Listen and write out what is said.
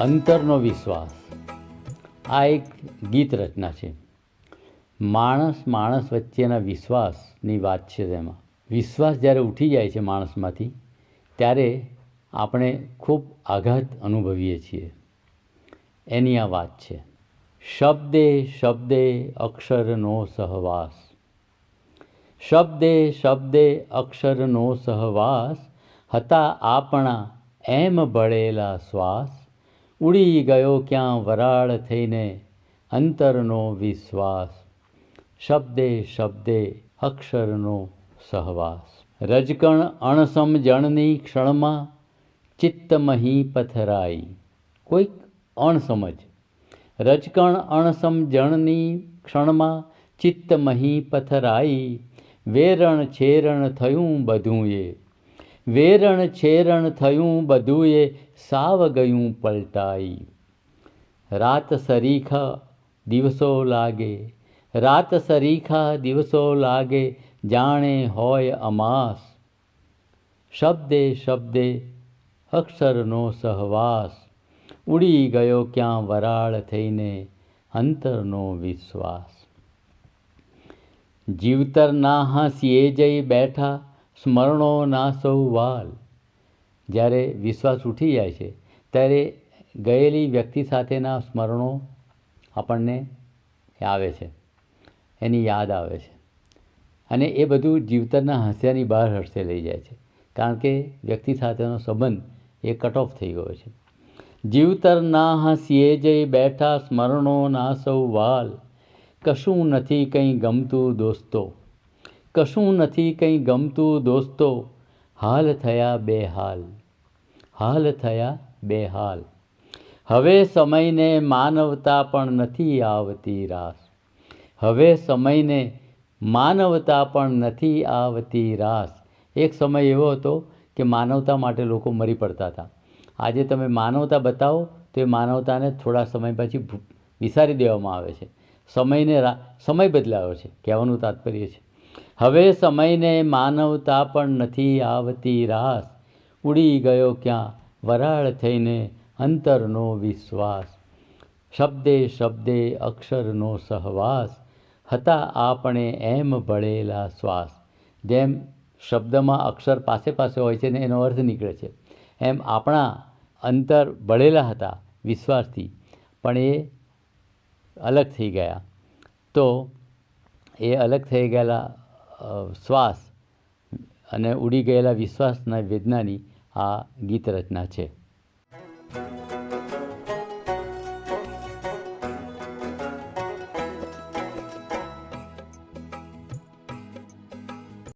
અંતરનો વિશ્વાસ આ એક ગીત રચના છે. માણસ વચ્ચેના વિશ્વાસની વાત છે. તેમાં વિશ્વાસ જ્યારે ઉઠી જાય છે માણસમાંથી, ત્યારે આપણે ખૂબ આઘાત અનુભવીએ છીએ. એની આ વાત છે. શબ્દે શબ્દે અક્ષરનો સહવાસ, શબ્દે શબ્દે અક્ષરનો સહવાસ, હતા આપણા એમ બળેલા શ્વાસ, ઉડી ગયો ક્યાં વરાળ થઈને અંતરનો વિશ્વાસ, શબ્દે શબ્દે અક્ષરનો સહવાસ. રજકણ અણસમજણની ક્ષણમાં ચિત્તમહી પથરાઈ, કોઈક અણસમજ, રજકણ અણસમજણની ક્ષણમાં ચિત્તમહી પથરાઈ, વેરણ છેરણ થયું બધુંએ, વેરણ છેરણ થયું બધુંએ, સાવ ગયું પલટાઈ. રાત સરીખા દિવસો લાગે, રાત સરીખા દિવસો લાગે, જાણે હોય અમાસ, શબ્દે શબ્દે અક્ષરનો સહવાસ, ઉડી ગયો ક્યાં વરાળ થઈને અંતરનો વિશ્વાસ. જીવતરના હાંસીએ જઈ બેઠા સ્મરણો ના સૌ વાલ, જ્યારે વિશ્વાસ ઉઠી જાય છે ત્યારે ગયેલી વ્યક્તિ સાથેના સ્મરણો આપણને આવે છે, એની યાદ આવે છે, અને એ બધું જીવતરના હાંસિયાની બહાર હર્ષે લઈ જાય છે, કારણ કે વ્યક્તિ સાથેનો સંબંધ એ કટ ઓફ થઈ ગયો છે. જીવતરના હાંસીએ જઈ બેઠા સ્મરણો ના સૌ વાલ, કશું નથી કંઈ ગમતું દોસ્તો, કશું નથી કંઈ ગમતું દોસ્તો, હાલ થયા બેહાલ, હાલ થયા બેહાલ. હવે સમયને માનવતા પણ નથી આવતી રાસ, હવે સમયને માનવતા પણ નથી આવતી રાસ. એક સમય એવો હતો કે માનવતા માટે લોકો મરી પડતા હતા. આજે તમે માનવતા બતાવો તો એ માનવતાને થોડા સમય પછી વિસારી દેવામાં આવે છે. સમય બદલાયો છે, કહેવાનું તાત્પર્ય છે. હવે સમયને માનવતા પણ નથી આવતી રાસ, ઉડી ગયો ક્યાં વરાળ થઈને અંતરનો વિશ્વાસ, શબ્દે શબ્દે અક્ષરનો સહવાસ, હતા આપણે એમ ભળેલા શ્વાસ. જેમ શબ્દમાં અક્ષર પાસે પાસે હોય છે ને એનો અર્થ નીકળે છે, એમ આપણા અંતર ભળેલા હતા વિશ્વાસથી, પણ એ અલગ થઈ ગયા. તો એ અલગ થઈ ગયેલા શ્વાસ અને ઉડી ગયેલા વિશ્વાસના વેદનાની આ ગીત રચના છે.